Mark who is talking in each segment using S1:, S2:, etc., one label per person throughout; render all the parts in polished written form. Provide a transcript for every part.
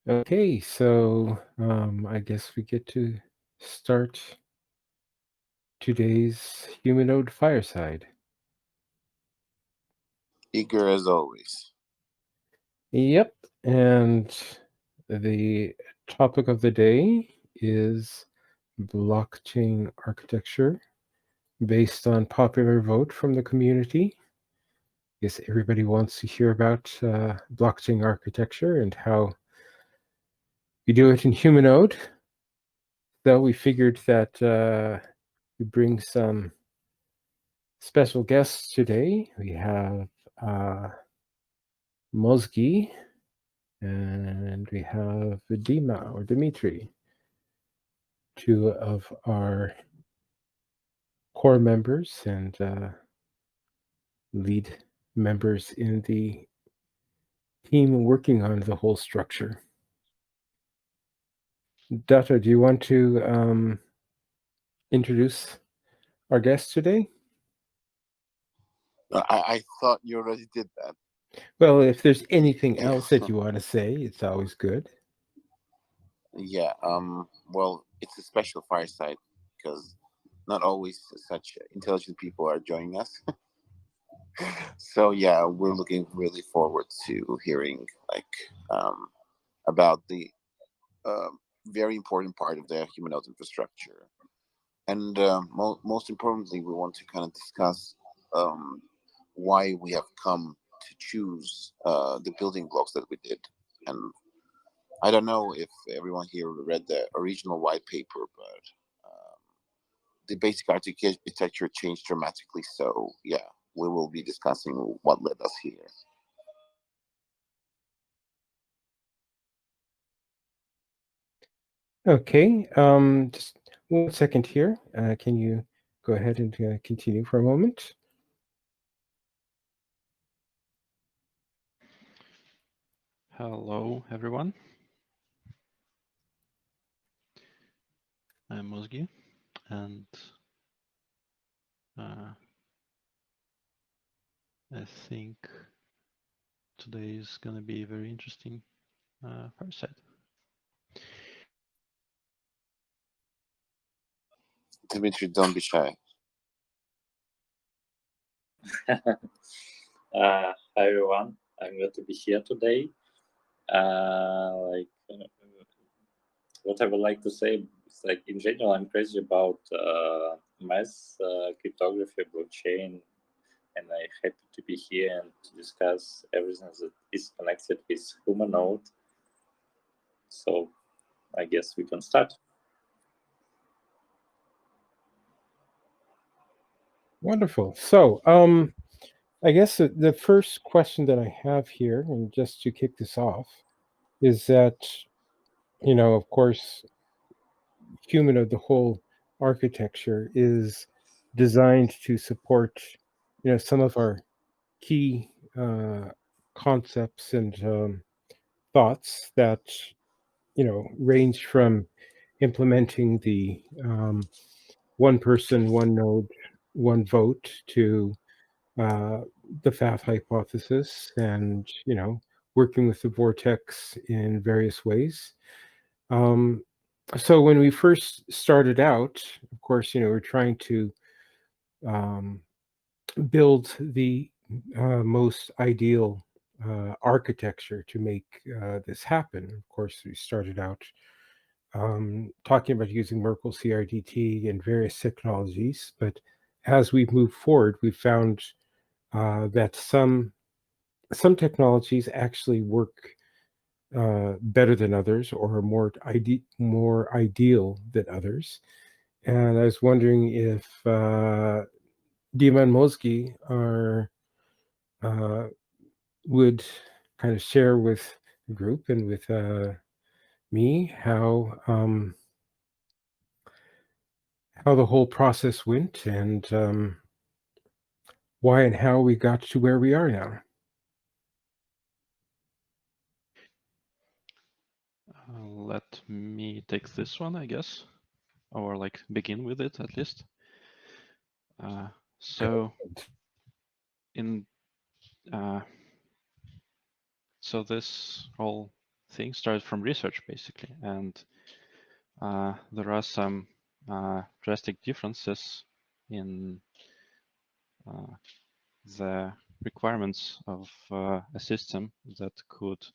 S1: Okay, so I guess we get to start today's Humanode Fireside.
S2: Eager as always.
S1: Yep, and the topic of the day is blockchain architecture based on popular vote from the community. Yes, everybody wants to hear about blockchain architecture and how you do it in Humanode. So we figured that we bring some special guests today. We have uh, Mozgi and we have Dima or Dimitri, two of our core members and lead members in the team working on the whole structure. Data, do you want to introduce our guest today?
S2: I thought you already did that.
S1: Well, if there's anything
S2: Yeah.
S1: else that you want to say, it's always good.
S2: Yeah. Well, it's a special fireside because not always such intelligent people are joining us. So yeah, we're looking really forward to hearing um, about the uh, very important part of the human health infrastructure, and most importantly, we want to kind of discuss um, why we have come to choose the building blocks that we did. And I don't know if everyone here read the original white paper, but the basic architecture changed dramatically. So yeah, we will be discussing what led us here.
S1: Okay, just 1 second here. Can you go ahead and continue for a moment?
S3: Hello, everyone. I'm Mozgi, and uh, I think today is going to be a very interesting fireside.
S2: Dimitri, don't be shy.
S4: Hi everyone, I'm glad to be here today. What I would like to say is like in general, I'm crazy about math, cryptography, blockchain, and I'm happy to be here and to discuss everything that is connected with Humanode. So I guess we can start.
S1: Wonderful. So, I guess the first question that I have here, and just to kick this off, is that, of course, human of the whole architecture is designed to support, some of our key concepts and thoughts that, range from implementing the one person, one node, one vote to uh, the FAF hypothesis and, working with the vortex in various ways. Um, so when we first started out, of course, we're trying to um, build the most ideal architecture to make this happen. Of course, we started out talking about using Merkle CRDT and various technologies, but as we've moved forward, we've found that some technologies actually work better than others or are more ideal than others. And I was wondering if Dima and Mosky uh, would kind of share with the group and with me how the whole process went and why and how we got to where we are now.
S3: Let me take this one, I guess, or like begin with it at least. So in so this whole thing started from research basically, and there are some drastic differences in the requirements of a system that could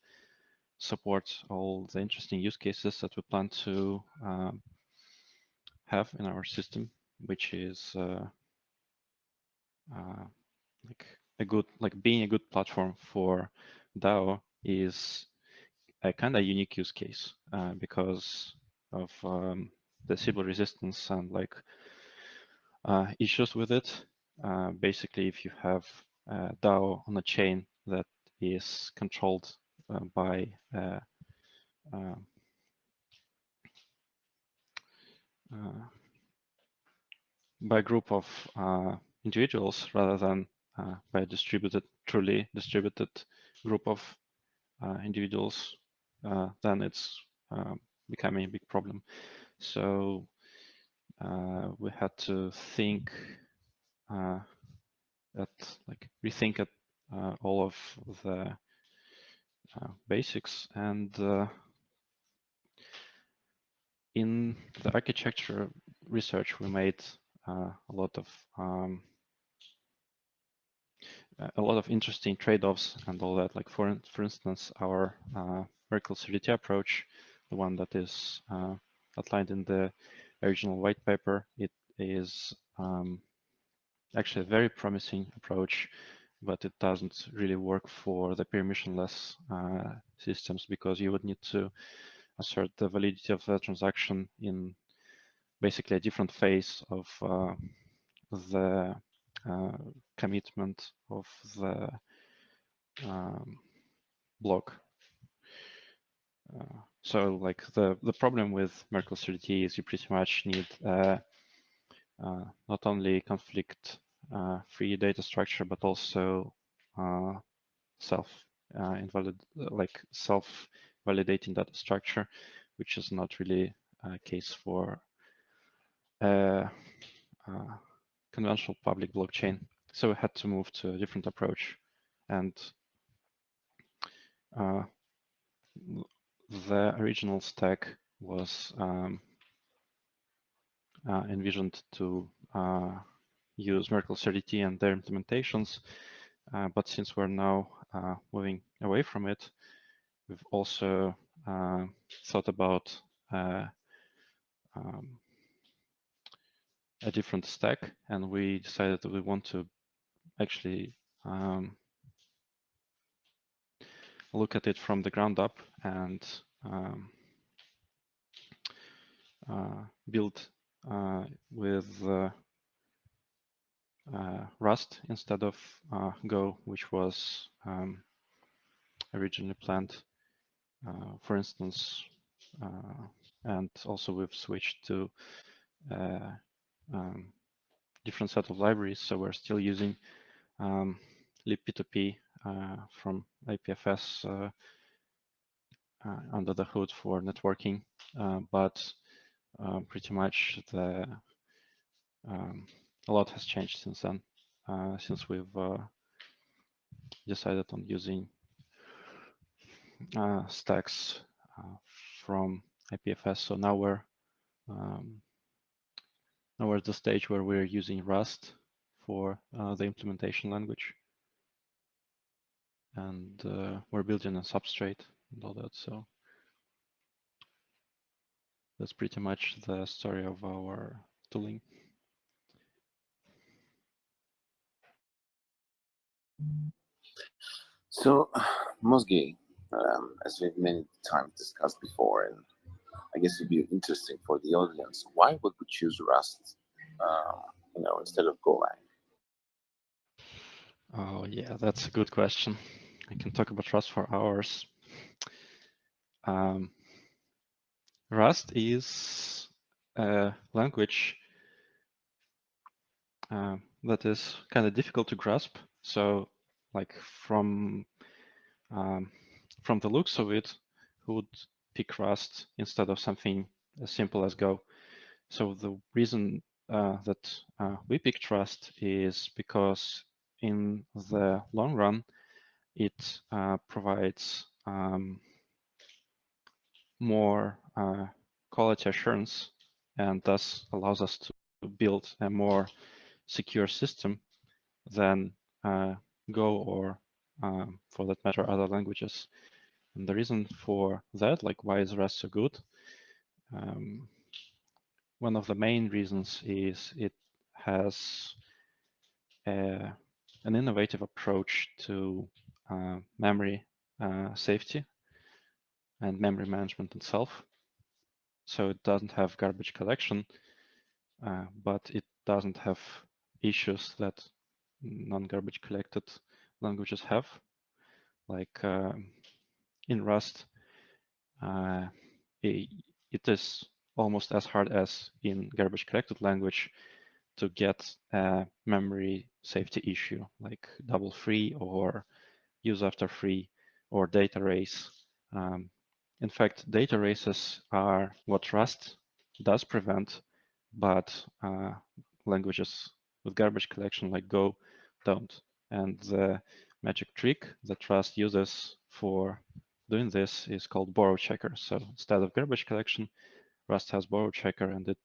S3: support all the interesting use cases that we plan to have in our system, which is being a good platform for DAO is a kind of unique use case because of the Sybil resistance and issues with it. Basically, if you have a DAO on a chain that is controlled by uh, by a group of individuals rather than by a truly distributed group of individuals, then it's becoming a big problem. So we had to think rethink all of the basics, and in the architecture research we made a lot of interesting trade-offs and all that. Like for instance, our vertical solidity approach, the one that is outlined in the original white paper, it is actually a very promising approach, but it doesn't really work for the permissionless systems because you would need to assert the validity of the transaction in basically a different phase of the commitment of the block. So like the problem with Merkle solidity is you pretty much need not only conflict-free data structure, but also self-validating data structure, which is not really a case for a conventional public blockchain. So we had to move to a different approach, and the original stack was envisioned to use Merkle solidity and their implementations, but since we're now moving away from it, we've also thought about a different stack, and we decided that we want to actually look at it from the ground up and build with Rust instead of Go, which was originally planned, for instance. And also we've switched to different set of libraries, so we're still using libp2p from IPFS under the hood for networking, but pretty much a lot has changed since then, since we've decided on using stacks from IPFS. So now we're at the stage where we're using Rust for the implementation language, and we're building a substrate and all that. So that's pretty much the story of our tooling.
S2: So, Mosge, as we've many times discussed before, and I guess it'd be interesting for the audience, why would we choose Rust, instead of Golang?
S3: Oh yeah, that's a good question. I can talk about Rust for hours. Rust is a language that is kind of difficult to grasp. So, like from the looks of it, who would pick Rust instead of something as simple as Go? So the reason that we picked Rust is because in the long run, it provides more quality assurance, and thus allows us to build a more secure system than Go or, for that matter, other languages. And the reason for that, like why is Rust so good? One of the main reasons is it has an innovative approach to memory safety and memory management itself. So it doesn't have garbage collection, but it doesn't have issues that non-garbage collected languages have. Like in Rust, it is almost as hard as in garbage collected language to get a memory safety issue like double free or use after free or data race. In fact, data races are what Rust does prevent, but languages with garbage collection like Go don't. And the magic trick that Rust uses for doing this is called borrow checker. So instead of garbage collection, Rust has borrow checker, and it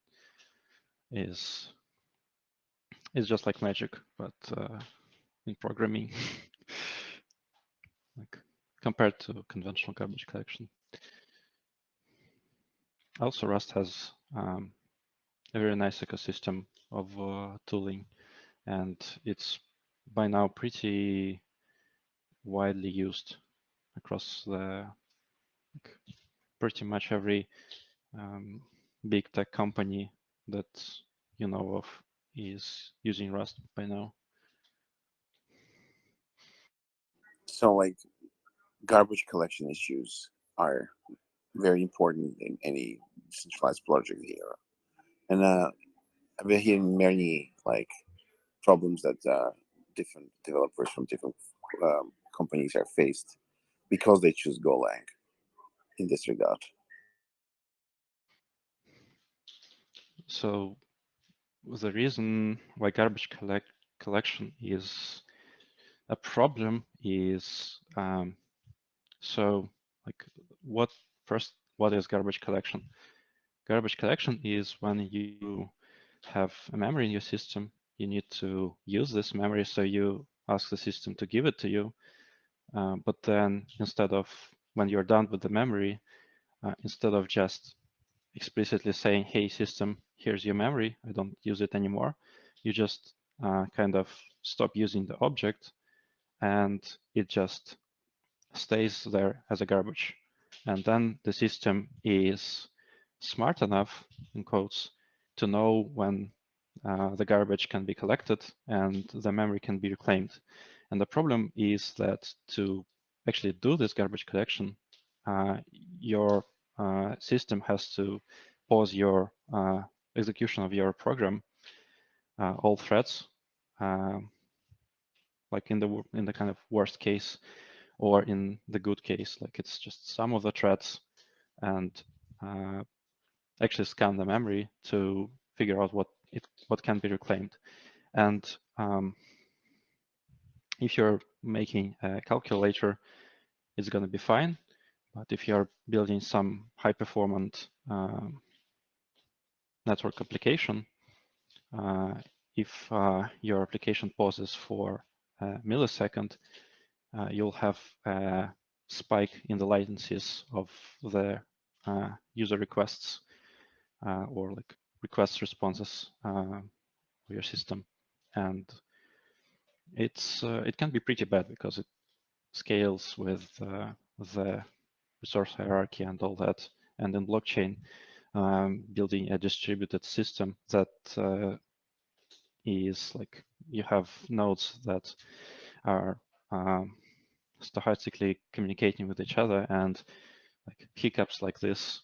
S3: is just like magic, but in programming, like compared to conventional garbage collection. Also, Rust has a very nice ecosystem of tooling, and it's by now pretty widely used across like, pretty much every big tech company that you know of is using Rust by now.
S2: So, like, garbage collection issues are very important in any decentralized project here. And I've been hearing many like problems that different developers from different companies are faced because they choose Golang in this regard.
S3: So the reason why garbage collection is a problem is so like what is garbage collection? Garbage collection is when you have a memory in your system, you need to use this memory, so you ask the system to give it to you. But then instead of, when you're done with the memory, instead of just explicitly saying, hey system, here's your memory, I don't use it anymore, you just kind of stop using the object, and it just stays there as a garbage. And then the system is smart enough, in quotes, to know when the garbage can be collected and the memory can be reclaimed. And the problem is that to actually do this garbage collection, your system has to pause your execution of your program, all threads, like in the kind of worst case, or in the good case, like it's just some of the threads, and actually scan the memory to figure out what can be reclaimed. And if you're making a calculator, it's going to be fine. But if you're building some high-performant network application, if your application pauses for a millisecond, you'll have a spike in the latencies of the user requests or like request responses for your system. And it can be pretty bad because it scales with the resource hierarchy and all that. And in blockchain, building a distributed system that is like you have nodes that are stochastically communicating with each other, and like hiccups like this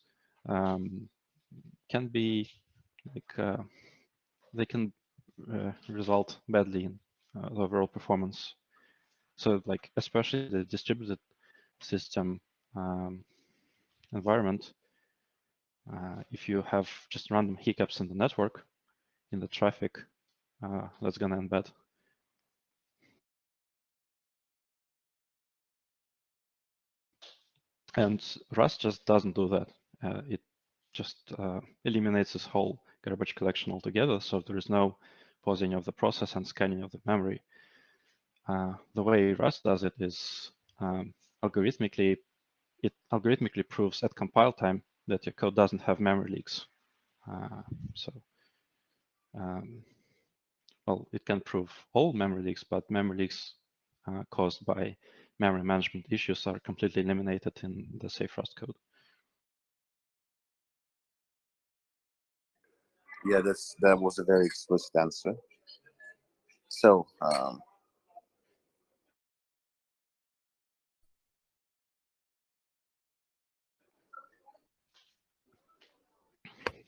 S3: can be like they can result badly in the overall performance. So like especially the distributed system environment, if you have just random hiccups in the network, in the traffic, that's gonna end bad. And Rust just doesn't do that. it just eliminates this whole garbage collection altogether. So there is no pausing of the process and scanning of the memory. The way Rust does it is algorithmically, it algorithmically proves at compile time that your code doesn't have memory leaks. Well, it can prove all memory leaks, but memory leaks caused by memory management issues are completely eliminated in the safe Rust code.
S2: Yeah, that was a very explicit answer. So,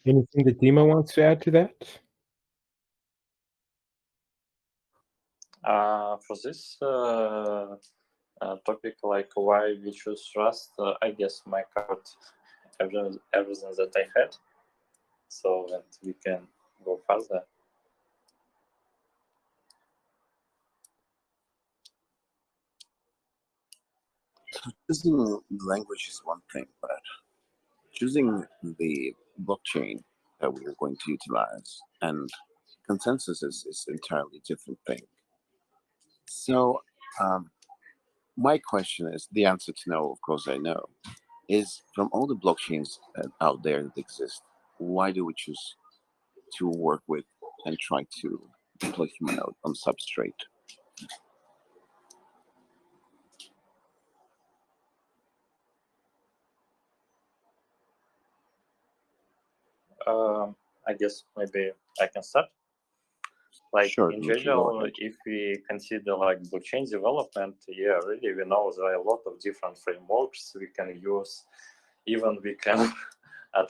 S1: Anything that Dima wants to add to that?
S4: For this topic, like why we choose Rust, I guess my covered everything that I had. So that we can go further.
S2: choosing the language is one thing, but choosing the blockchain that we are going to utilize and consensus is entirely different thing. So, my question is the answer to no, of course, I know, is from all the blockchains out there that exist, why do we choose to work with and try to deploy Humanode on Substrate?
S4: I guess maybe I can start. Like
S2: sure,
S4: in
S2: Dmitry,
S4: general, if we consider like blockchain development, yeah, really we know there are a lot of different frameworks we can use. Even we can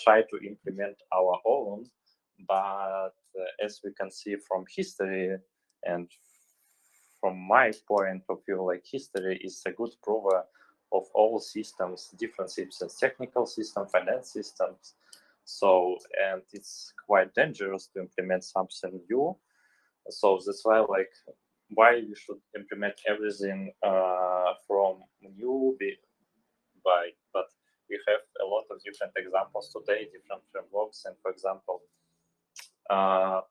S4: try to implement our own, but as we can see from history and from my point of view, like history is a good prover of all systems, different systems, technical systems, finance systems. So, and it's quite dangerous to implement something new. So that's why, like, why we should implement everything from new, but we have a lot of different examples today, different frameworks, and for example,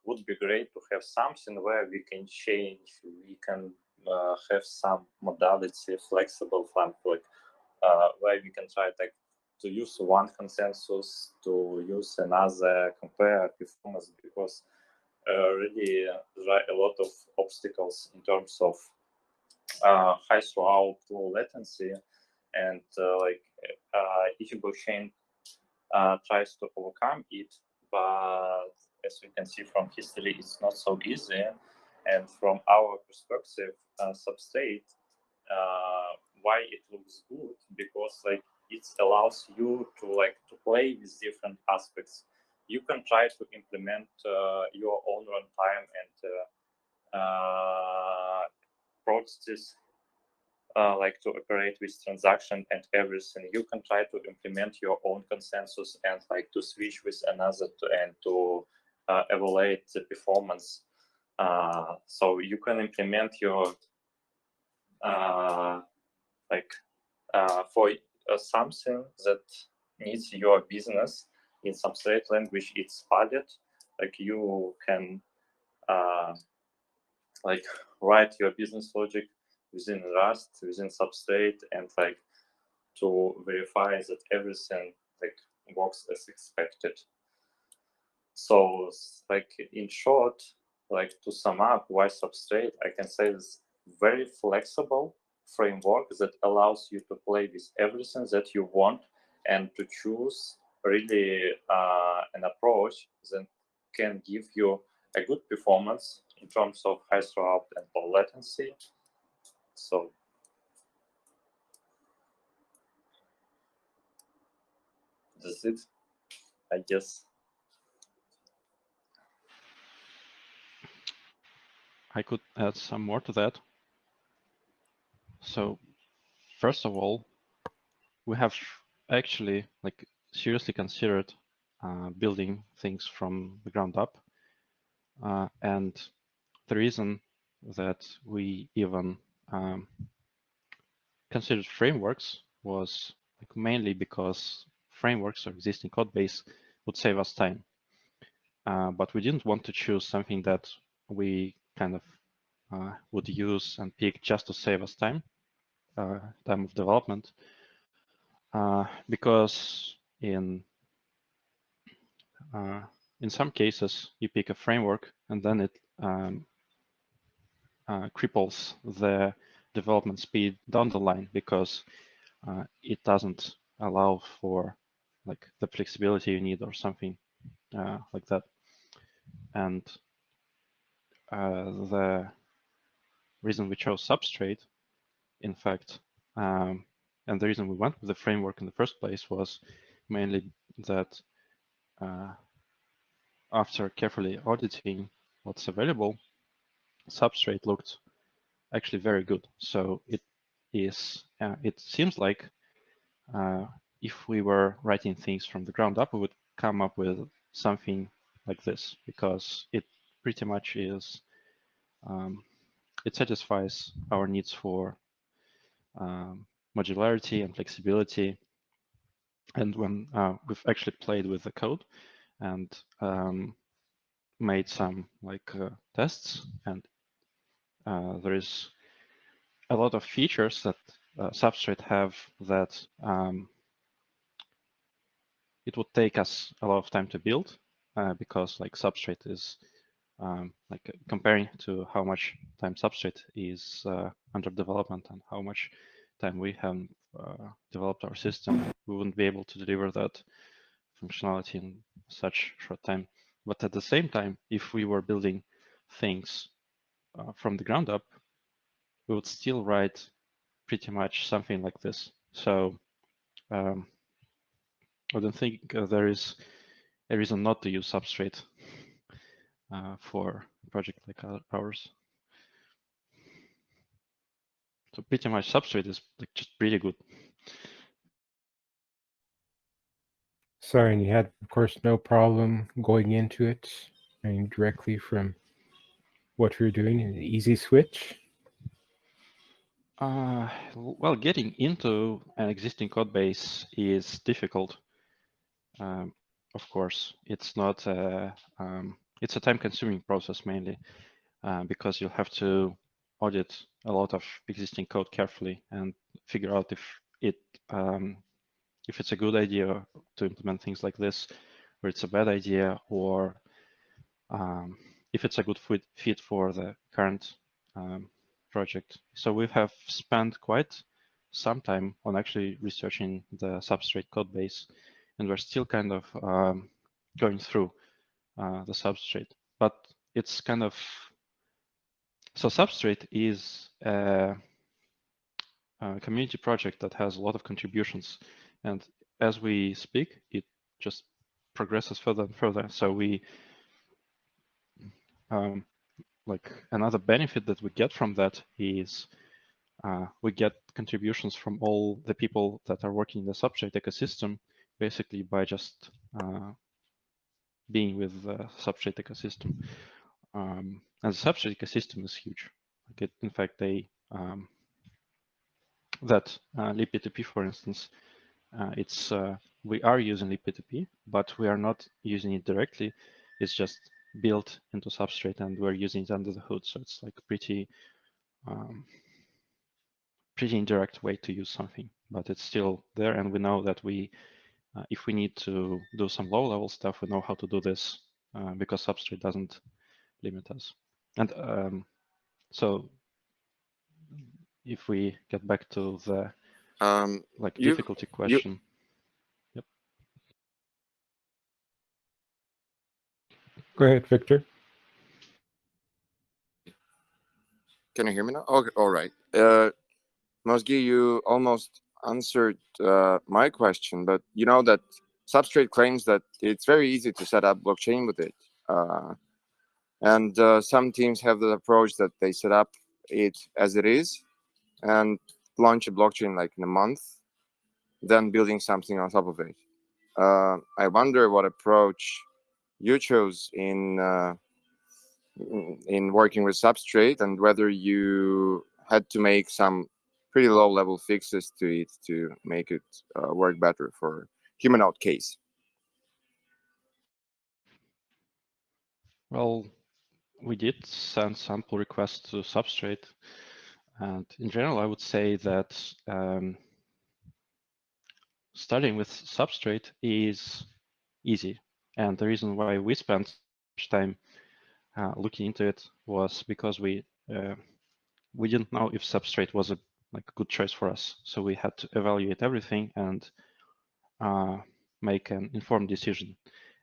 S4: would be great to have something where we can change, we can have some modality, flexible fund, like where we can try like to use one consensus, to use another, compare performance, because really there are a lot of obstacles in terms of high throughput, low latency, and each blockchain tries to overcome it, but as we can see from history, it's not so easy. And from our perspective, Substrate, why it looks good, because like it allows you to play with different aspects. You can try to implement your own runtime and processes like to operate with transaction and everything. You can try to implement your own consensus and like to switch with another and to evaluate the performance. So you can implement your for something that needs your business in Substrate language. It's padded. Like you can like write your business logic within Rust, within Substrate, and like to verify that everything like works as expected. So like in short, like to sum up why Substrate, I can say is very flexible framework that allows you to play with everything that you want and to choose really an approach that can give you a good performance in terms of high throughput and low latency. So that's it, I guess.
S3: I could add some more to that. So first of all, we have actually like seriously considered building things from the ground up. And the reason that we even considered frameworks was like mainly because frameworks or existing code base would save us time. But we didn't want to choose something that we kind of would use and pick just to save us time of development, because in some cases you pick a framework and then it cripples the development speed down the line because it doesn't allow for like the flexibility you need or something like that. And the reason we chose Substrate, in fact, and the reason we went with the framework in the first place was mainly that after carefully auditing what's available, Substrate looked actually very good. So it seems like if we were writing things from the ground up, we would come up with something like this because it pretty much is, it satisfies our needs for modularity and flexibility. And when we've actually played with the code and made some like tests, and there is a lot of features that Substrate have that it would take us a lot of time to build because like Substrate is like comparing to how much time Substrate is under development and how much time we have developed our system, we wouldn't be able to deliver that functionality in such short time. But at the same time, if we were building things from the ground up, we would still write pretty much something like this. So I don't think there is a reason not to use Substrate for a project like ours. So pretty much Substrate is like just pretty good.
S1: Sorry, and you had, of course, no problem going into it, directly from what we were doing, an easy switch.
S3: Well, getting into an existing code base is difficult. Of course, it's not. It's a time-consuming process mainly because you'll have to audit a lot of existing code carefully and figure out if it's a good idea to implement things like this, or it's a bad idea, or if it's a good fit for the current project. So we have spent quite some time on actually researching the Substrate code base, and we're still kind of going through the Substrate. But it's kind of, so Substrate is a community project that has a lot of contributions, and as we speak, it just progresses further and further. So we like another benefit that we get from that is we get contributions from all the people that are working in the Substrate ecosystem, basically by just being with the Substrate ecosystem. And the Substrate ecosystem is huge. Like in fact, that libp2p, for instance, we are using libp2p, but we are not using it directly. It's just built into Substrate, and we're using it under the hood. So it's like pretty indirect way to use something, but it's still there. And we know that if we need to do some low-level stuff, we know how to do this because Substrate doesn't limit us. And so if we get back to the difficulty question. Yep.
S1: Go ahead, Victor.
S2: Can you hear me now? Okay, all right. Mozgi, you almost answered my question, but you know that Substrate claims that it's very easy to set up blockchain with it. And some teams have the approach that they set up it as it is and launch a blockchain like in a month, then building something on top of it. I wonder what approach you chose in working with Substrate, and whether you had to make some pretty low level fixes to it to make it work better for
S5: Humanode case?
S3: Well, we did send sample requests to Substrate, and in general, I would say that starting with Substrate is easy. And the reason why we spent so much time looking into it was because we didn't know if Substrate was a good choice for us. So we had to evaluate everything and make an informed decision.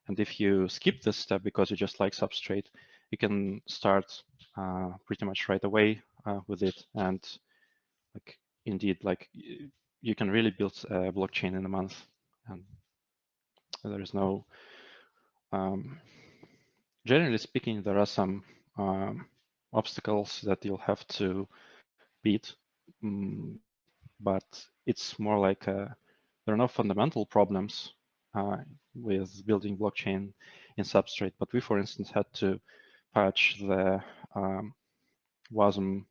S3: And if you skip this step because you just like Substrate, you can start pretty much right away with it. And indeed, you can really build a blockchain in a month. And there is no, generally speaking, there are some obstacles that you'll have to beat, but it's more like there are no fundamental problems with building blockchain in Substrate. But we, for instance, had to patch the WASM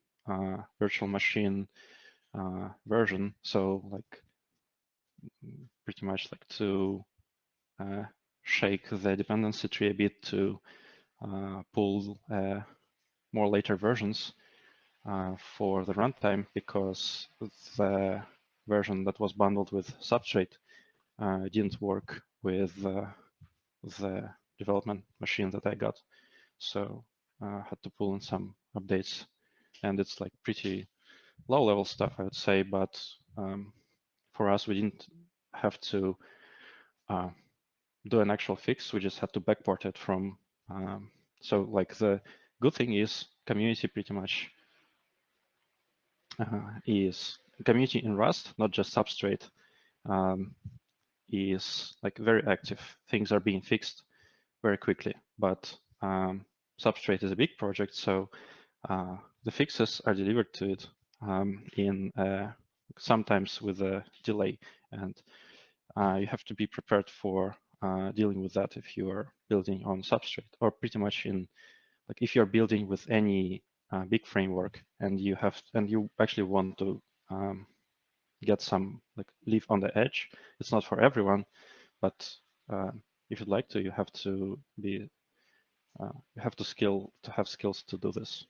S3: virtual machine version. So pretty much to shake the dependency tree a bit to pull more later versions for the runtime, because the version that was bundled with Substrate didn't work with the development machine that I got. So I had to pull in some updates, and it's pretty low level stuff, I would say, but for us, we didn't have to do an actual fix. We just had to backport it from, so the good thing is community pretty much is community in Rust, not just Substrate, is very active. Things are being fixed very quickly, but Substrate is a big project, so the fixes are delivered to it in sometimes with a delay, and you have to be prepared for dealing with that if you are building on Substrate, or pretty much in if you're building with any big framework and you actually want to get some live on the edge. It's not for everyone, but if you'd like to, you have to be you have to have skills to do this.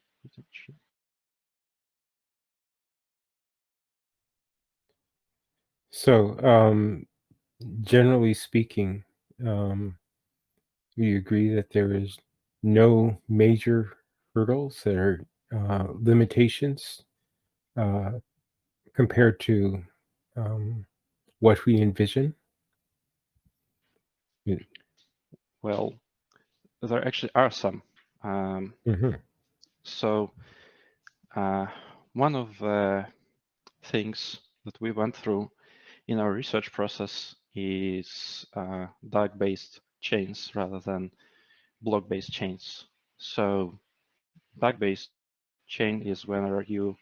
S1: So, generally speaking, you agree that there is no major hurdles that are limitations compared to what we envision?
S3: Well, there actually are some. So one of the things that we went through in our research process is DAG-based chains rather than block-based chains. So DAG-based chain is whenever you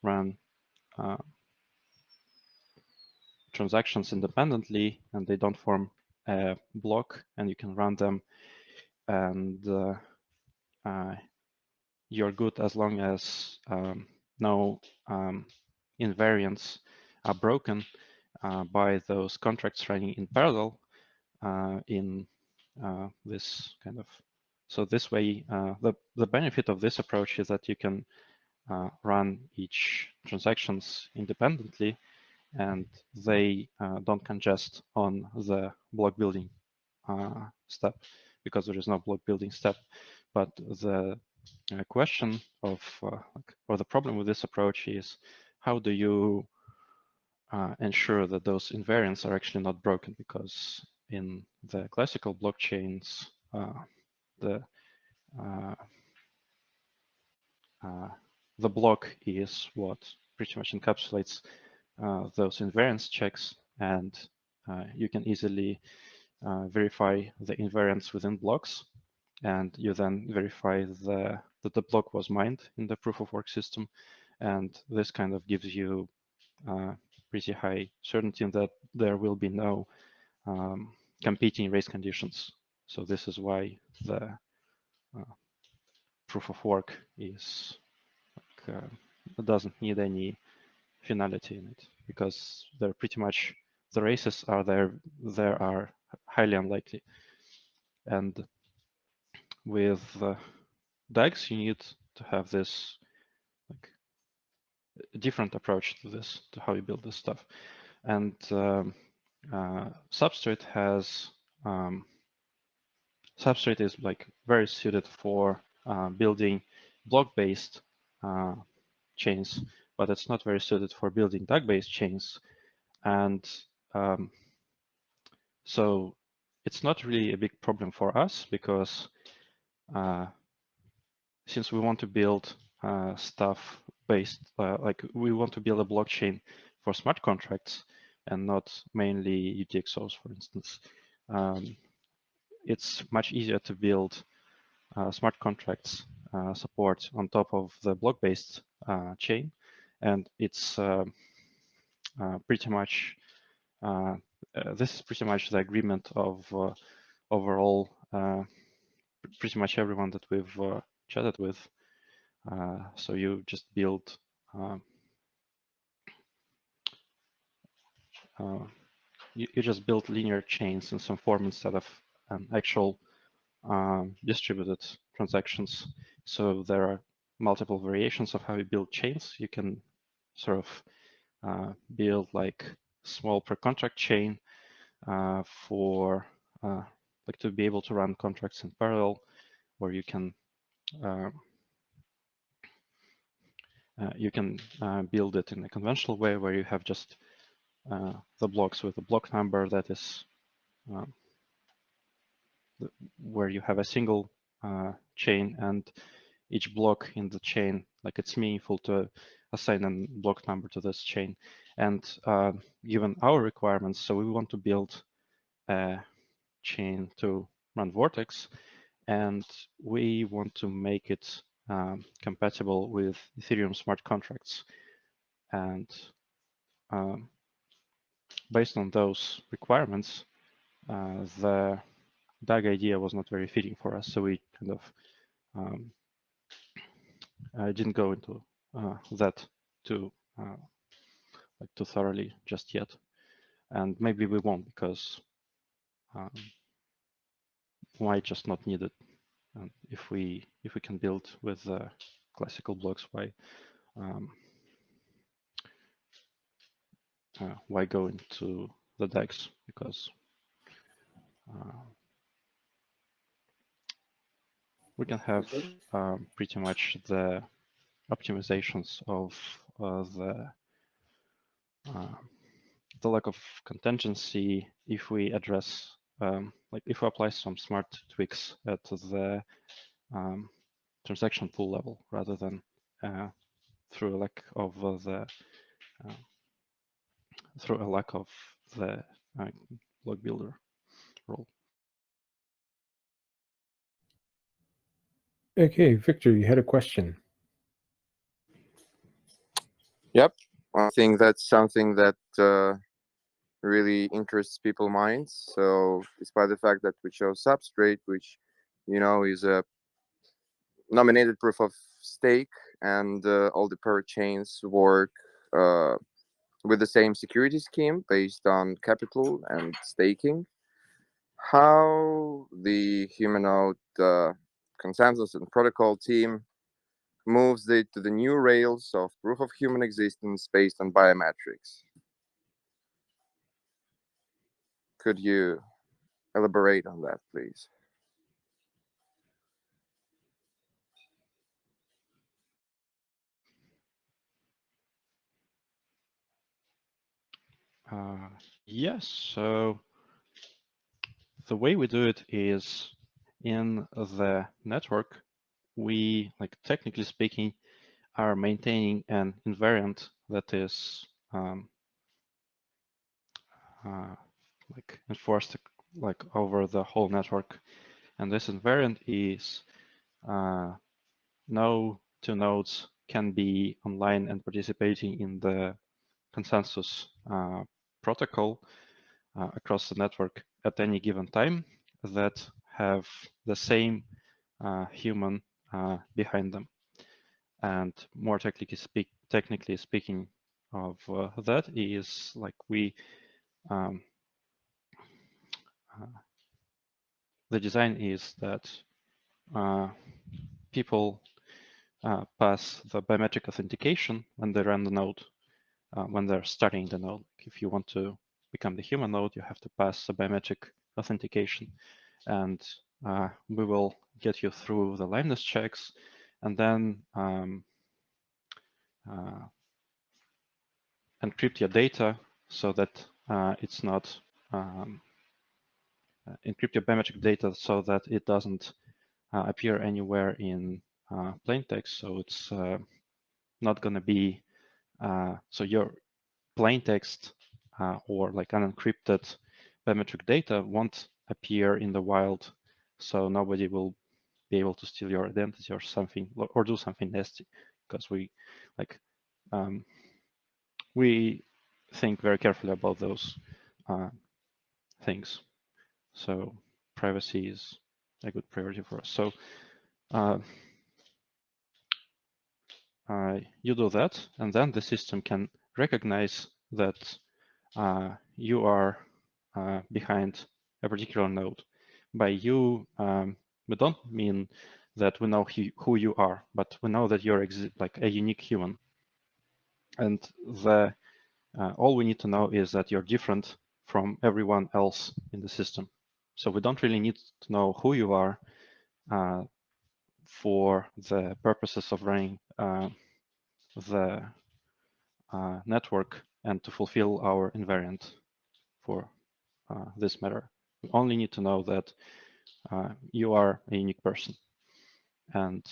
S3: run transactions independently and they don't form a block, and you can run them, and you're good as long as no invariants are broken by those contracts running in parallel in this kind of. So this way, the benefit of this approach is that you can run each transactions independently, and they don't congest on the block building step, because there is no block building step. But the question of, or the problem with this approach is, how do you ensure that those invariants are actually not broken? Because in the classical blockchains, the the block is what pretty much encapsulates those invariance checks, and you can easily verify the invariants within blocks, and you then verify that the block was mined in the proof of work system, and this kind of gives you pretty high certainty that there will be no competing race conditions. So this is why the proof of work is it doesn't need any finality in it, because they're pretty much the races are there are highly unlikely. And with DAGs, you need to have this like a different approach to this, to how you build this stuff. And Substrate has Substrate is like very suited for building block-based chains, but it's not very suited for building DAG-based chains. And so it's not really a big problem for us because since we want to build stuff based, like we want to build a blockchain for smart contracts and not mainly UTXOs, for instance, it's much easier to build smart contracts support on top of the block-based chain, and it's pretty much this is pretty much the agreement of overall pretty much everyone that we've chatted with. So you just build you just build linear chains in some form instead of actual distributed transactions. So there are multiple variations of how you build chains. You can sort of build like small per contract chain for like to be able to run contracts in parallel, or you can build it in a conventional way where you have just the blocks with a block number that is where you have a single chain, and each block in the chain, like it's meaningful to assign a block number to this chain. And given our requirements, so we want to build a chain to run Vortex, and we want to make it compatible with Ethereum smart contracts. And based on those requirements, the DAG idea was not very fitting for us, so we kind of didn't go into that too too thoroughly just yet, and maybe we won't because we might just not need it. And if we can build with classical blocks, why go into the DAGs? Because we can have pretty much the optimizations of the lack of contingency if we address like if we apply some smart tweaks at the transaction pool level rather than through a lack of the block builder role.
S1: Okay, Victor, you had a question.
S2: Yep, I think that's something that really interests people's minds. So, despite the fact that we chose Substrate, which is a nominated proof of stake, and all the per chains work with the same security scheme based on capital and staking, how the Humanode consensus and protocol team moves it to the new rails of proof of human existence based on biometrics. Could you elaborate on that, please?
S3: Yes, so the way we do it is in the network, we, like technically speaking, are maintaining an invariant that is like enforced like over the whole network. And this invariant is no two nodes can be online and participating in the consensus protocol across the network at any given time that have the same human behind them. And more technically speaking of that is like we um, the design is that people pass the biometric authentication when they run the node, when they're starting the node. If you want to become the Humanode, you have to pass the biometric authentication, and we will get you through the liveness checks, and then encrypt your data so that it's not encrypt your biometric data so that it doesn't appear anywhere in plain text. So it's not going to be so your plain text or like unencrypted biometric data won't appear in the wild, so nobody will be able to steal your identity or something, or do something nasty, because we think very carefully about those things. So privacy is a good priority for us. So you do that, and then the system can recognize that you are behind a particular node. By you, we don't mean that we know who you are, but we know that you're like a unique human. And all we need to know is that you're different from everyone else in the system. So we don't really need to know who you are for the purposes of running the network and to fulfill our invariant for this matter. We only need to know that you are a unique person. And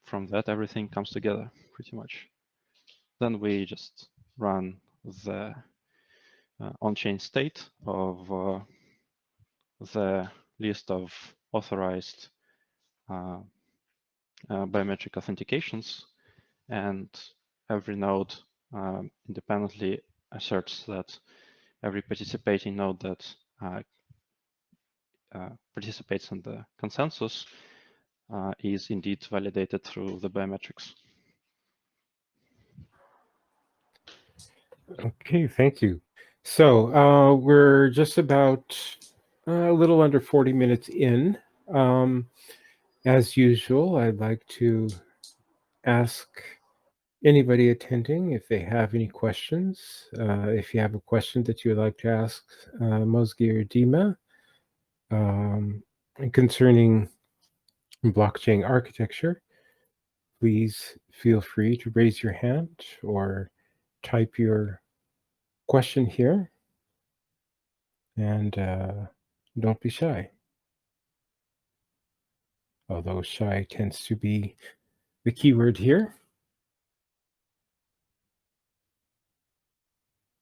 S3: from that, everything comes together pretty much. Then we just run the on-chain state of the list of authorized biometric authentications, and every node independently asserts that every participating node that participates in the consensus is indeed validated through the biometrics.
S1: Okay, thank you. So we're just about a little under 40 minutes in. As usual, I'd like to ask anybody attending if they have any questions. If you have a question that you would like to ask Mozgi or Dima concerning blockchain architecture, please feel free to raise your hand or type your question here, and don't be shy. Although shy tends to be the key word here.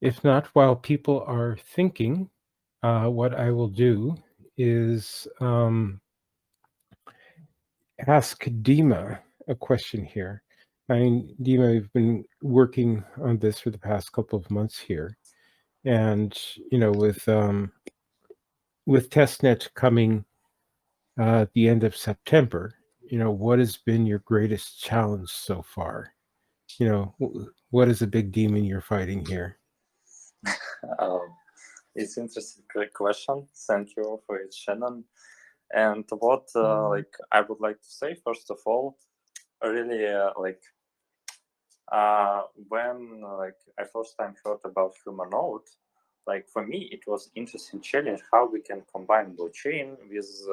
S1: If not, while people are thinking, what I will do is ask Dima a question here. I mean, Dima, you've been working on this for the past couple of months here, and with testnet coming at the end of September, what has been your greatest challenge so far? What is the big demon you're fighting here?
S4: It's interesting, great question. Thank you for it, Shannon. And what I would like to say, first of all, really when I first time heard about Humanode, for me it was interesting challenge how we can combine blockchain with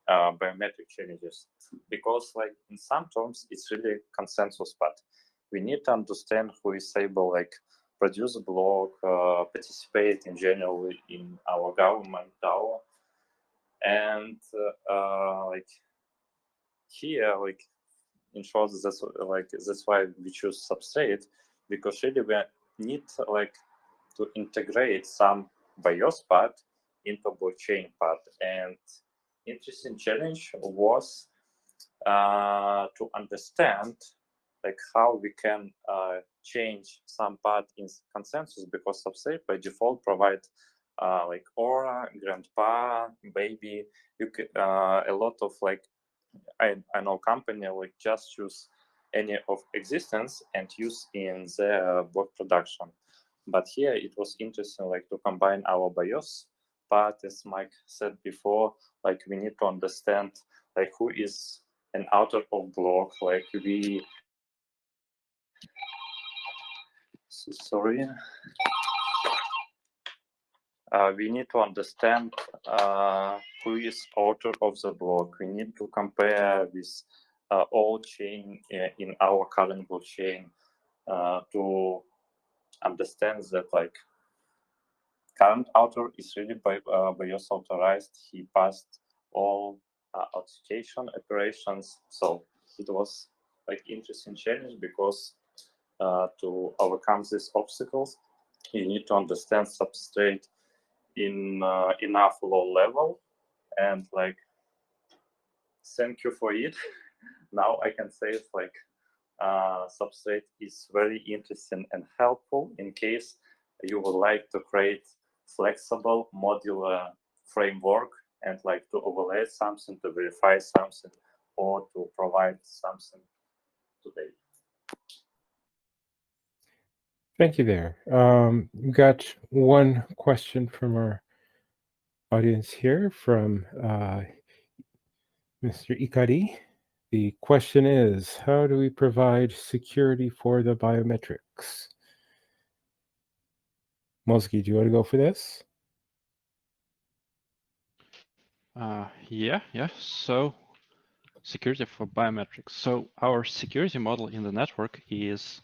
S4: biometric challenges, because in some terms it's really consensus, but we need to understand who is able produce a block, participate in general in our government DAO, and here in short, that's why we choose substrate, because really we need to integrate some BIOS part into blockchain part. And interesting challenge was to understand how we can change some part in consensus, because substrate by default provide aura, grandpa, baby. You can, a lot of I know company just choose any of existence and use in the block production. But here it was interesting, like to combine our BIOS part, as Mike said before, like we need to understand like who is an author of block, like we need to understand who is author of the block. We need to compare with all chain in our current blockchain to understand that like current author is really BIOS authorized. He passed all authentication operations. So it was like interesting challenge because to overcome these obstacles, you need to understand substrate in enough low level, and like thank you for it. Now I can say it's like substrate is very interesting and helpful in case you would like to create flexible modular framework and like to overlay something, to verify something, or to provide something today.
S1: Thank you there. We got one question from our audience here from Mr. Ikari. The question is, how do we provide security for the biometrics? Mosky, do you want to go for this?
S3: Yeah. So security for biometrics. So our security model in the network is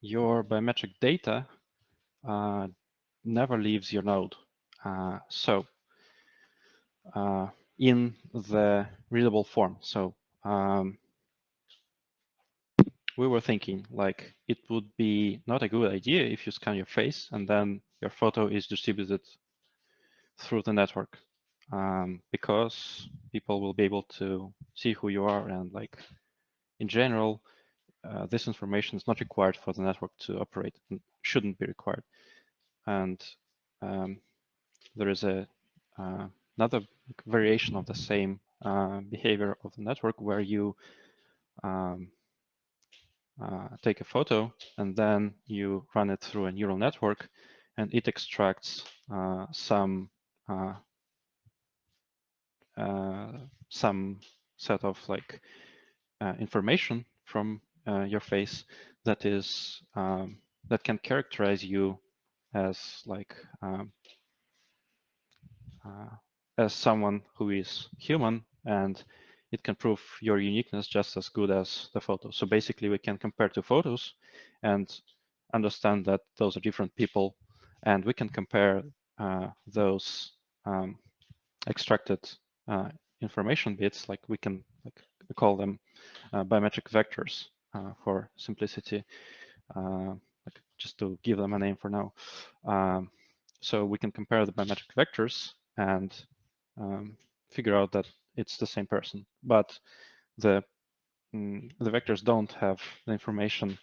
S3: your biometric data never leaves your node. In the readable form. So we were thinking like it would be not a good idea if you scan your face and then your photo is distributed through the network, because people will be able to see who you are, and like in general, this information is not required for the network to operate and shouldn't be required. And there is another variation of the same behavior of the network where you take a photo and then you run it through a neural network, and it extracts some set of like information from your face that is that can characterize you as like as someone who is human, and it can prove your uniqueness just as good as the photo. So basically we can compare two photos and understand that those are different people, and we can compare those extracted information bits, like we can call them biometric vectors for simplicity, like just to give them a name for now. So we can compare the biometric vectors and figure out that it's the same person, but the vectors don't have the information,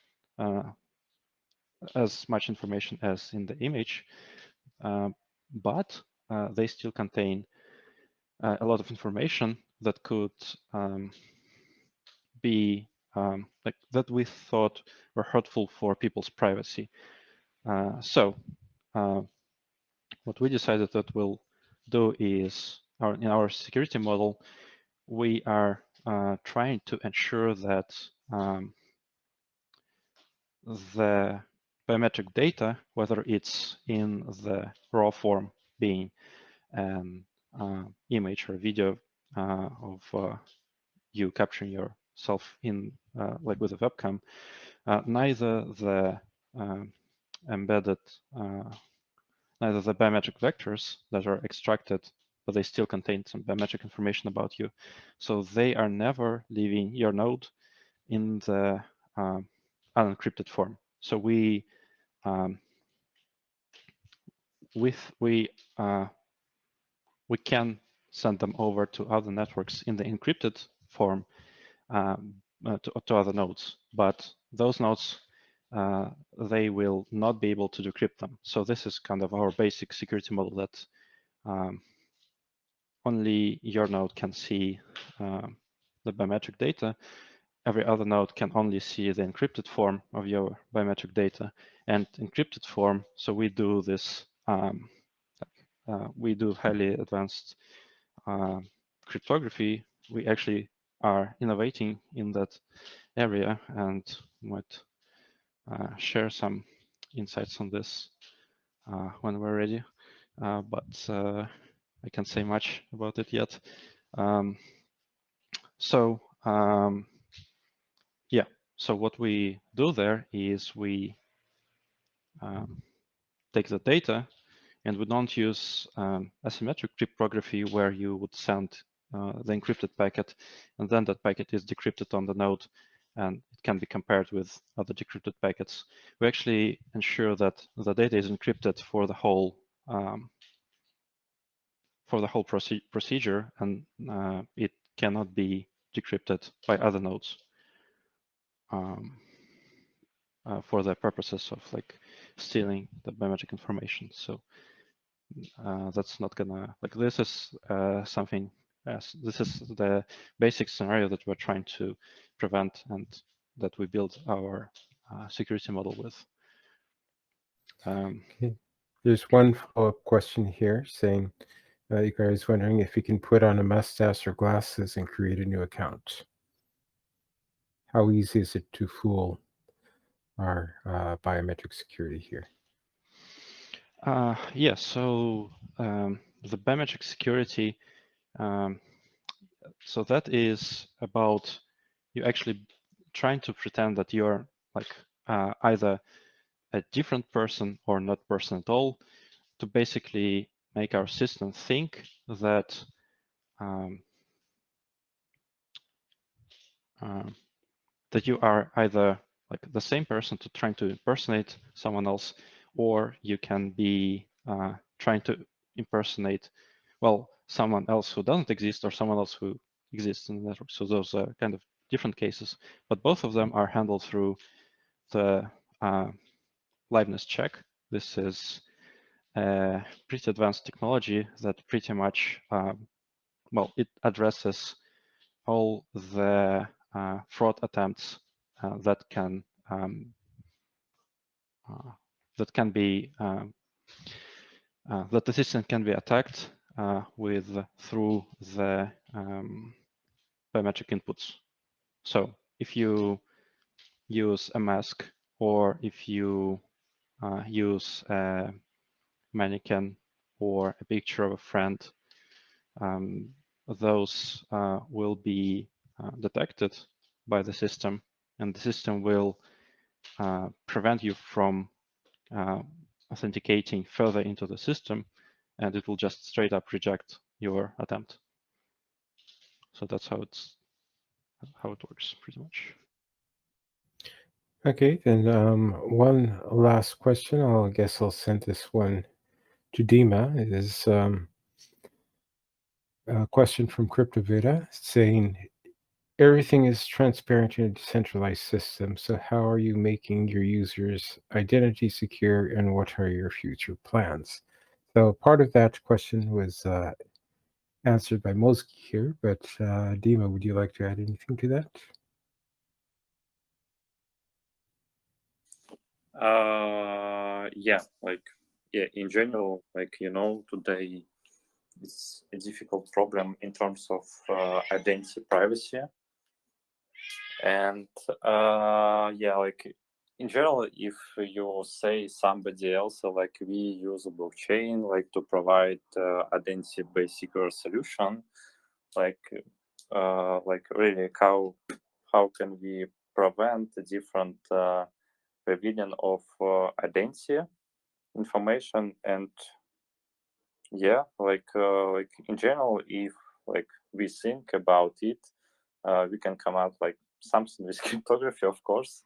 S3: as much information as in the image, but they still contain a lot of information that could be like that we thought were hurtful for people's privacy. So what we decided that we'll do is, in our security model, we are trying to ensure that the biometric data, whether it's in the raw form, being an image or video of you capturing yourself in like with a webcam, neither the embedded neither the biometric vectors that are extracted, but they still contain some biometric information about you, so they are never leaving your node in the unencrypted form. So we can send them over to other networks in the encrypted form, to other nodes, but those nodes, they will not be able to decrypt them. So this is kind of our basic security model, that only your node can see the biometric data, every other node can only see the encrypted form of your biometric data. And encrypted form, so we do this, we do highly advanced cryptography. We actually are innovating in that area and might share some insights on this when we're ready. But I can't say much about it yet. Yeah, so what we do there is we take the data, and we don't use asymmetric cryptography where you would send the encrypted packet, and then that packet is decrypted on the node, and it can be compared with other decrypted packets. We actually ensure that the data is encrypted for the whole procedure, and it cannot be decrypted by other nodes for the purposes of like stealing the biometric information. So that's not gonna, like, this is something, this is the basic scenario that we're trying to prevent and that we build our security model with.
S1: Okay. There's one follow-up question here saying, Igor is wondering if you can put on a mustache or glasses and create a new account. How easy is it to fool our biometric security here?
S3: Yeah, so the biometric security, so that is about you actually trying to pretend that you're like either a different person or not person at all, to basically make our system think that that you are either like the same person to trying to impersonate someone else, or you can be trying to impersonate, well, someone else who doesn't exist or someone else who exists in the network. So those are kind of different cases, but both of them are handled through the liveness check. This is a pretty advanced technology that pretty much, well, it addresses all the fraud attempts that can be that the system can be attacked with through the biometric inputs. So if you use a mask, or if you use a mannequin or a picture of a friend, those will be detected by the system, and the system will prevent you from authenticating further into the system, and it will just straight up reject your attempt. So that's how it works pretty much.
S1: Okay, then one last question. I guess I'll send this one to Dima. It is a question from CryptoVita saying, everything is transparent in a decentralized system. So how are you making your users' identity secure, and what are your future plans? So part of that question was answered by Mosky here, but Dima, would you like to add anything to that?
S4: Yeah, like, yeah, in general, like, today it's a difficult problem in terms of identity privacy. And yeah, like, in general, if you say somebody else, like, we use a blockchain like to provide identity-based secure solution, like really how can we prevent the different revealing of identity information? And yeah, like in general, if like we think about it, we can come out like something with cryptography, of course.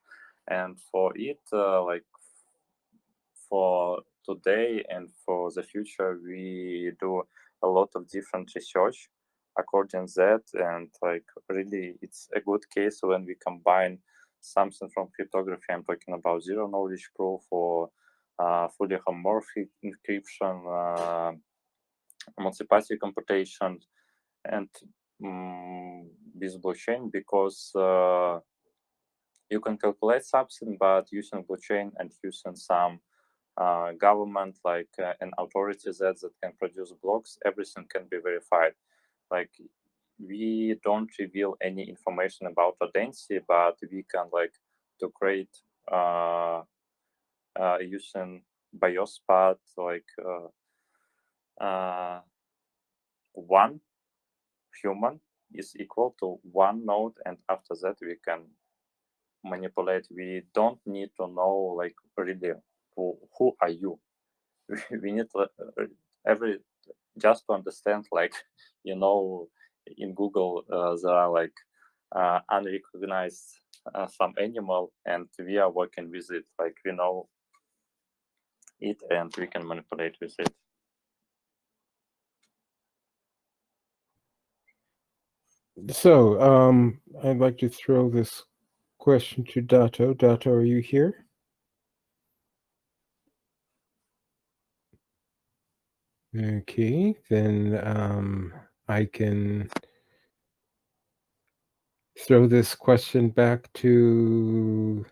S4: And for it, like for today and for the future, we do a lot of different research according to that. And like really, it's a good case when we combine something from cryptography. I'm talking about zero knowledge proof or fully homomorphic encryption, multiparty computation, and with blockchain, because you can calculate something, but using blockchain and using some government like an authority that can produce blocks, everything can be verified. Like, we don't reveal any information about identity, but we can like to create using biospot like one human is equal to one node, and after that we can manipulate. We don't need to know like really who are you. We need every just to understand, like, in Google there are like unrecognized some animal, and we are working with it. Like, we know it and we can manipulate with it.
S1: So, I'd like to throw this question to Dato. Dato, are you here? Okay, then I can throw this question back to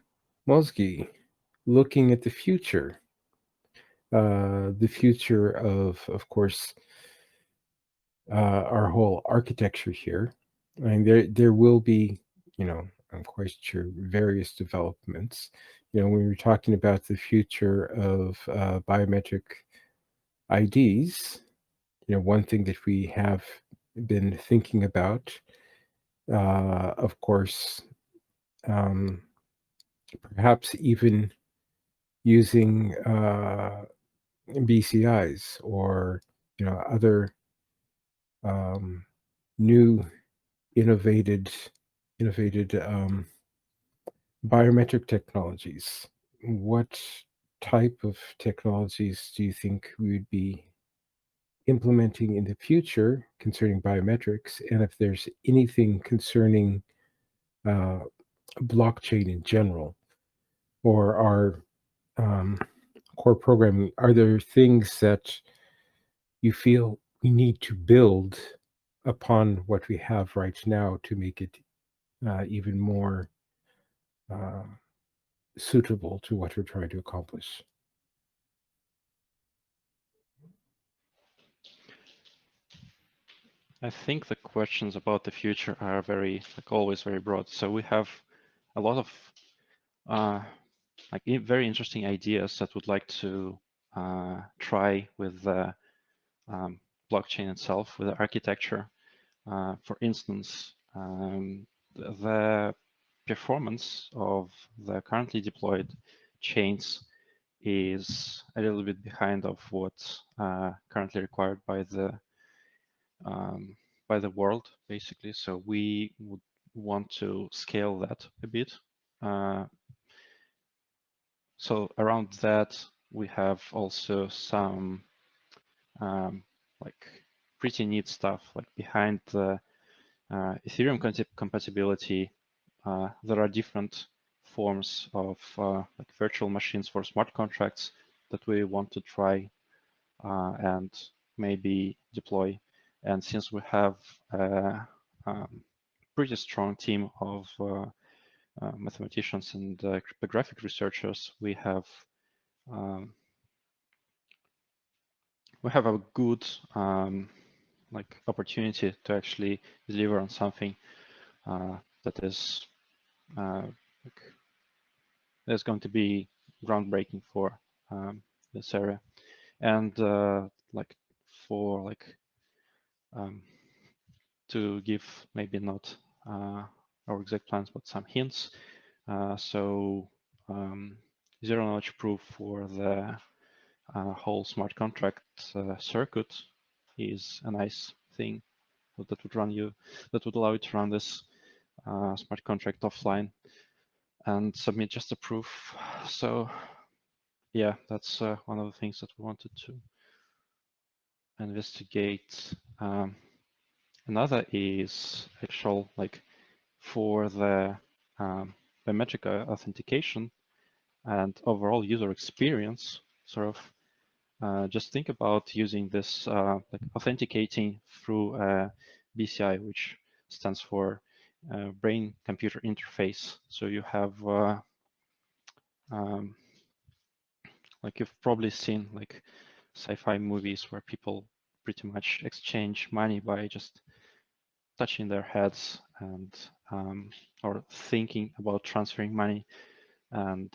S1: Mozgi. Looking at the future of course, our whole architecture here. I mean, there will be, I'm quite sure, various developments. When we're talking about the future of biometric IDs, one thing that we have been thinking about, of course, perhaps even using BCIs or other new innovated biometric technologies. What type of technologies do you think we would be implementing in the future concerning biometrics, and if there's anything concerning blockchain in general or our core programming? Are there things that you feel we need to build upon what we have right now to make it even more suitable to what we're trying to accomplish?
S3: I think the questions about the future are very, like always, very broad. So we have a lot of very interesting ideas that would like to try with the blockchain itself, with the architecture. For instance, the performance of the currently deployed chains is a little bit behind of what's currently required by the world, basically. So we would want to scale that a bit. So around that, we have also some like pretty neat stuff, like behind the Ethereum compatibility. There are different forms of like virtual machines for smart contracts that we want to try and maybe deploy. And since we have a pretty strong team of mathematicians and cryptographic researchers, we have a good like opportunity to actually deliver on something that is like, that's going to be groundbreaking for this area. And like for like to give maybe not our exact plans, but some hints. So zero knowledge proof for the whole smart contract circuit is a nice thing that would allow you to run this smart contract offline and submit just a proof. So yeah, that's one of the things that we wanted to investigate. Another is actual like for the biometric authentication and overall user experience. Sort of just think about using this like authenticating through a BCI, which stands for brain-computer interface. So you have like you've probably seen like sci-fi movies where people pretty much exchange money by just touching their heads and or thinking about transferring money. And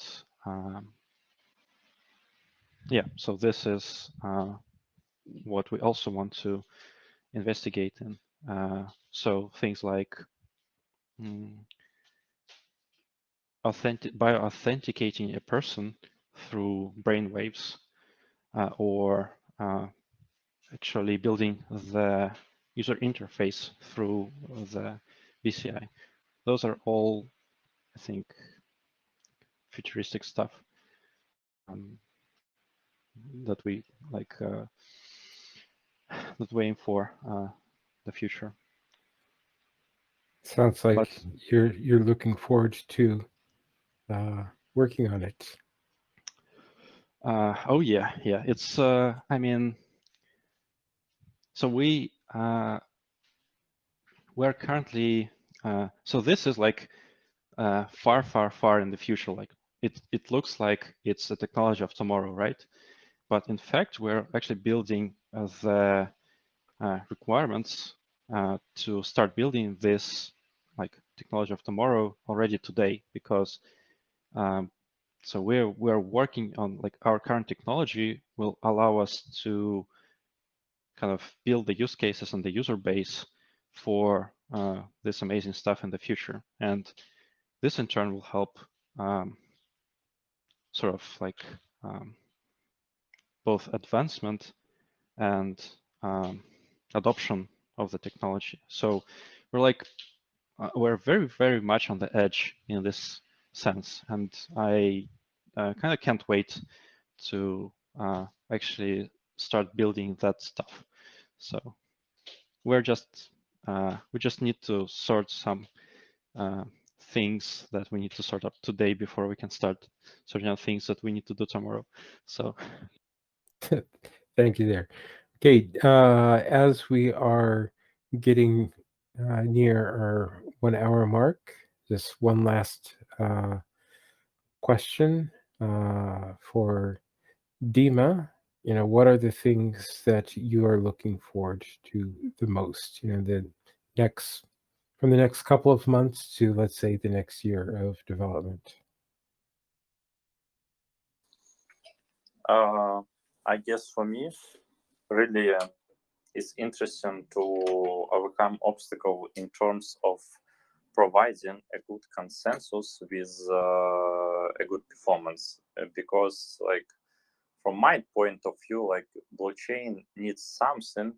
S3: yeah, so this is what we also want to investigate in. So things like by authenticating a person through brainwaves or actually building the user interface through the BCI. Those are all, I think, futuristic stuff that we like that we aim for the future.
S1: Sounds like
S3: But
S1: you're looking forward to working on it.
S3: oh yeah, it's I mean, so we're currently so this is like far in the future. Like it looks like it's a technology of tomorrow, right? But in fact, we're actually building the requirements to start building this like technology of tomorrow already today, because so we're working on like our current technology will allow us to kind of build the use cases and the user base for this amazing stuff in the future. And this in turn will help sort of like both advancement and adoption of the technology. So we're like, we're very much on the edge in this sense. And I kind of can't wait to actually start building that stuff. So we just need to sort some things that we need to sort out today before we can start sorting out things that we need to do tomorrow. So
S1: Thank you there. Okay, as we are getting near our 1 hour mark, just one last question for Dima. You know, what are the things that you are looking forward to the most? You know, from the next couple of months to, let's say, the next year of development.
S4: I guess for me, really, it's interesting to overcome obstacle in terms of providing a good consensus with a good performance, because like from my point of view, like blockchain needs something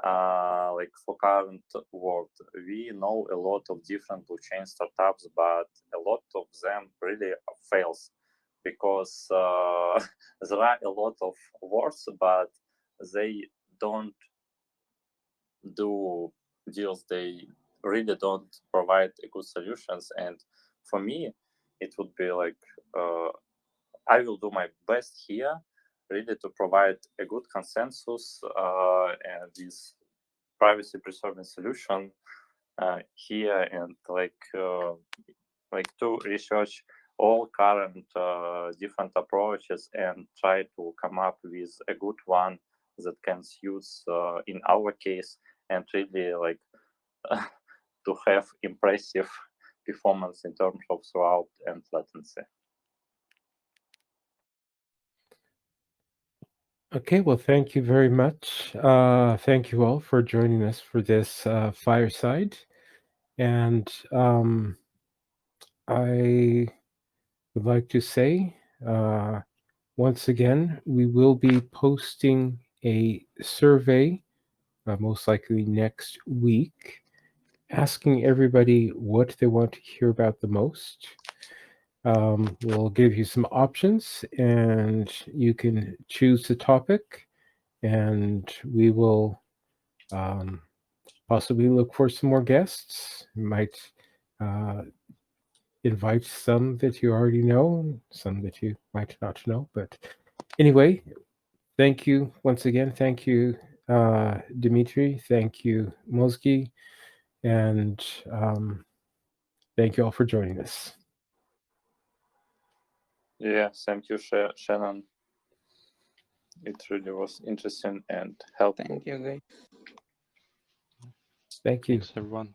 S4: like for current world. We know a lot of different blockchain startups, but a lot of them really fails because there are a lot of words, but they don't do deals. They really don't provide good solutions. And for me, it would be like I will do my best here, really to provide a good consensus and this privacy preserving solution here, and like to research all current different approaches and try to come up with a good one that can suit in our case, and really like to have impressive performance in terms of throughput and latency.
S1: Okay, well, thank you very much. Thank you all for joining us for this fireside. And I would like to say, once again, we will be posting a survey, most likely next week, asking everybody what they want to hear about the most. We'll give you some options, and you can choose the topic, and we will possibly look for some more guests. We might invite some that you already know, some that you might not know. But anyway, thank you once again. Thank you, Dmitry. Thank you, Mozgi. And thank you all for joining us.
S4: Yeah, thank you, Shannon. It really was interesting and helpful.
S5: Thank you, guys.
S1: Thank you.
S3: Thanks, everyone.